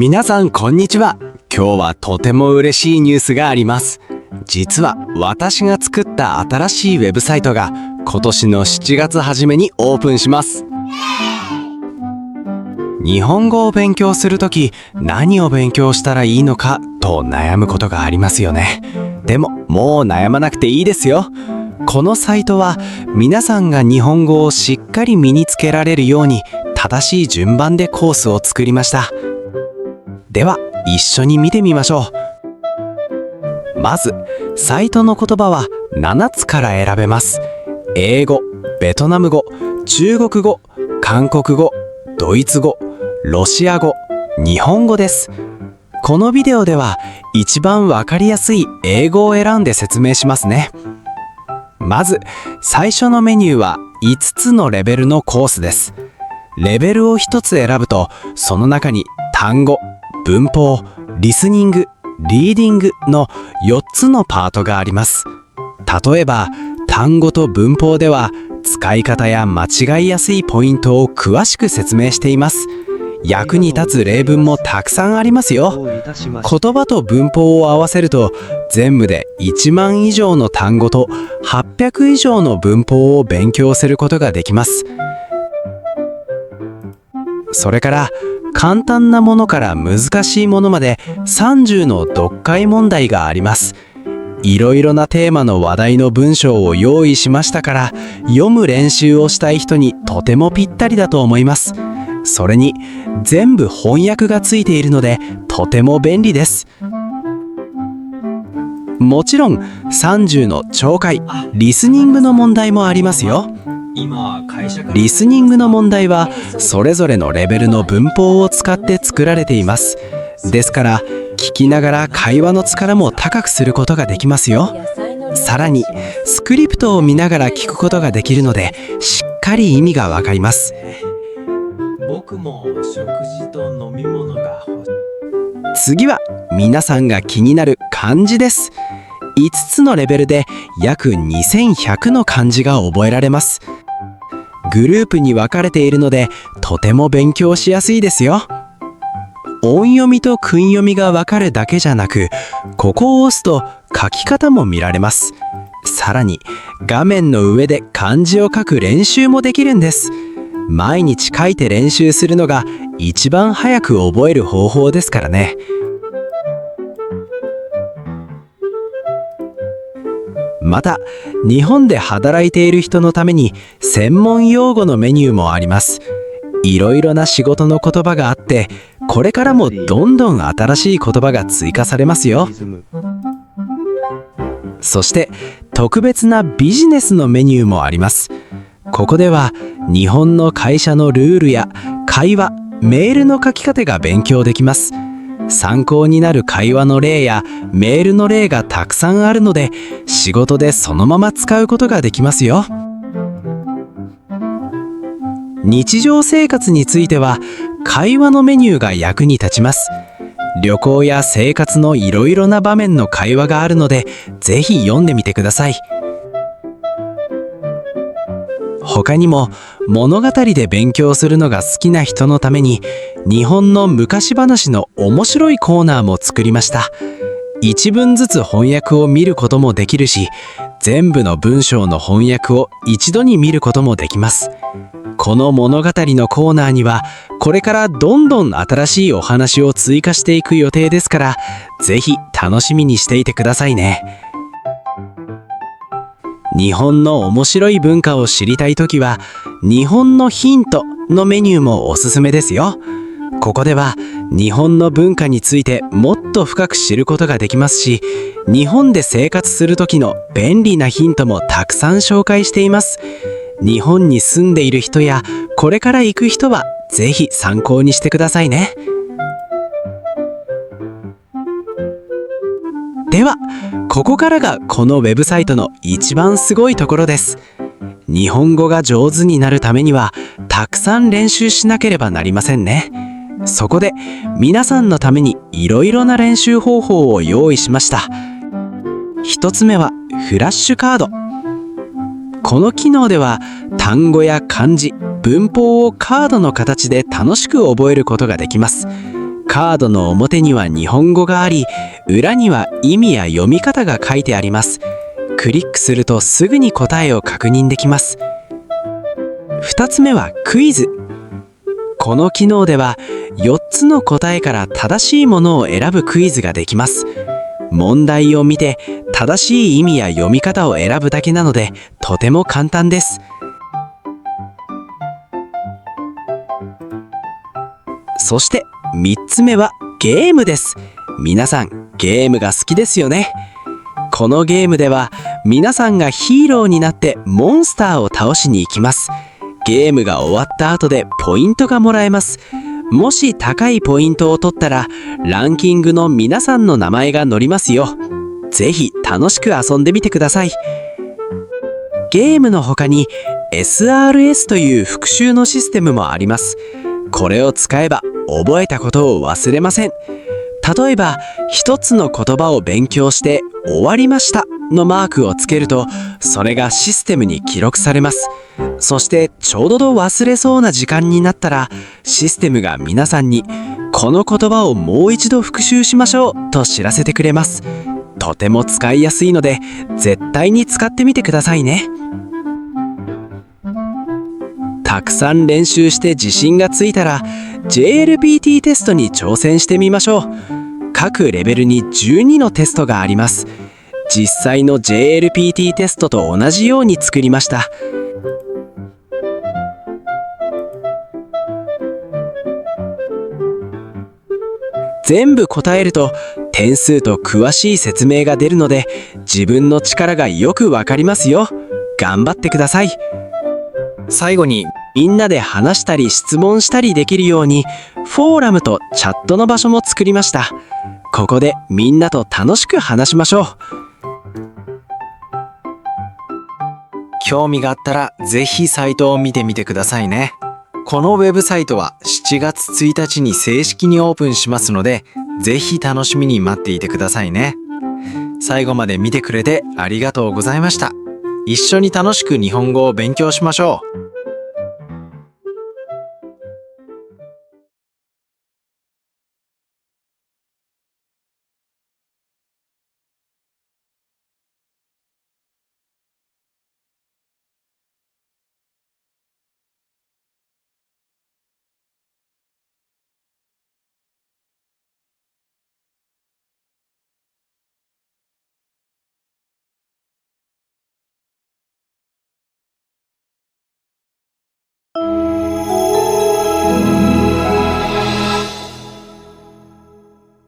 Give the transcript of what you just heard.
皆さんこんにちは。今日はとても嬉しいニュースがあります。実は私が作った新しいウェブサイトが今年の7月初めにオープンします。日本語を勉強するとき何を勉強したらいいのかと悩むことがありますよね。でももう悩まなくていいですよ。このサイトは皆さんが日本語をしっかり身につけられるように正しい順番でコースを作りました。では一緒に見てみましょう。まずサイトの言葉は7つから選べます。英語、ベトナム語、中国語、韓国語、ドイツ語、ロシア語、日本語です。このビデオでは一番わかりやすい英語を選んで説明しますね。まず最初のメニューは5つのレベルのコースです。レベルを1つ選ぶとその中に単語、文法、リスニング、リーディングの4つのパートがあります。例えば単語と文法では使い方や間違いやすいポイントを詳しく説明しています。役に立つ例文もたくさんありますよ。言葉と文法を合わせると全部で1万以上の単語と800以上の文法を勉強することができます。それから簡単なものから難しいものまで30の読解問題があります。いろいろなテーマの話題の文章を用意しましたから読む練習をしたい人にとてもぴったりだと思います。それに全部翻訳がついているのでとても便利です。もちろん30の聴解、リスニングの問題もありますよ。リスニングの問題はそれぞれのレベルの文法を使って作られています。ですから聞きながら会話の力も高くすることができますよ。さらにスクリプトを見ながら聞くことができるのでしっかり意味がわかります。僕も食事と飲み物が欲しい。次は皆さんが気になる漢字です。5つのレベルで約2100の漢字が覚えられます。グループに分かれているのでとても勉強しやすいですよ。音読みと訓読みが分かるだけじゃなく、ここを押すと書き方も見られます。さらに画面の上で漢字を書く練習もできるんです。毎日書いて練習するのが一番早く覚える方法ですからね。また日本で働いている人のために専門用語のメニューもあります。いろいろな仕事の言葉があってこれからもどんどん新しい言葉が追加されますよ。そして特別なビジネスのメニューもあります。ここでは日本の会社のルールや会話、メールの書き方が勉強できます。参考になる会話の例やメールの例がたくさんあるので仕事でそのまま使うことができますよ。日常生活については会話のメニューが役に立ちます。旅行や生活のいろいろな場面の会話があるのでぜひ読んでみてください。他にも物語で勉強するのが好きな人のために日本の昔話の面白いコーナーも作りました。一文ずつ翻訳を見ることもできるし、全部の文章の翻訳を一度に見ることもできます。この物語のコーナーにはこれからどんどん新しいお話を追加していく予定ですから、ぜひ楽しみにしていてくださいね。日本の面白い文化を知りたいときは日本のヒントのメニューもおすすめですよ。ここでは日本の文化についてもっと深く知ることができますし、日本で生活する時の便利なヒントもたくさん紹介しています。日本に住んでいる人やこれから行く人はぜひ参考にしてくださいね。ではここからがこのウェブサイトの一番すごいところです。日本語が上手になるためにはたくさん練習しなければなりませんね。そこで皆さんのためにいろいろな練習方法を用意しました。一つ目はフラッシュカード。この機能では単語や漢字、文法をカードの形で楽しく覚えることができます。カードの表には日本語があり、裏には意味や読み方が書いてあります。クリックするとすぐに答えを確認できます。2つ目はクイズ。この機能では4つの答えから正しいものを選ぶクイズができます。問題を見て正しい意味や読み方を選ぶだけなのでとても簡単です。そして3つ目はゲームです。皆さんゲームが好きですよね。このゲームでは皆さんがヒーローになってモンスターを倒しに行きます。ゲームが終わった後でポイントがもらえます。もし高いポイントを取ったらランキングの皆さんの名前が載りますよ。ぜひ楽しく遊んでみてください。ゲームの他に SRS という復習のシステムもあります。これを使えば覚えたことを忘れません。例えば一つの言葉を勉強して終わりましたのマークをつけるとそれがシステムに記録されます。そしてちょうど忘れそうな時間になったらシステムが皆さんにこの言葉をもう一度復習しましょうと知らせてくれます。とても使いやすいので絶対に使ってみてくださいね。たくさん練習して自信がついたら JLPT テストに挑戦してみましょう。各レベルに12のテストがあります。実際の JLPT テストと同じように作りました。全部答えると点数と詳しい説明が出るので自分の力がよくわかりますよ。頑張ってください。最後にみんなで話したり質問したりできるようにフォーラムとチャットの場所も作りました。ここでみんなと楽しく話しましょう。興味があったらぜひサイトを見てみてくださいね。このウェブサイトは7月1日に正式にオープンしますので、ぜひ楽しみに待っていてくださいね。最後まで見てくれてありがとうございました。一緒に楽しく日本語を勉強しましょう。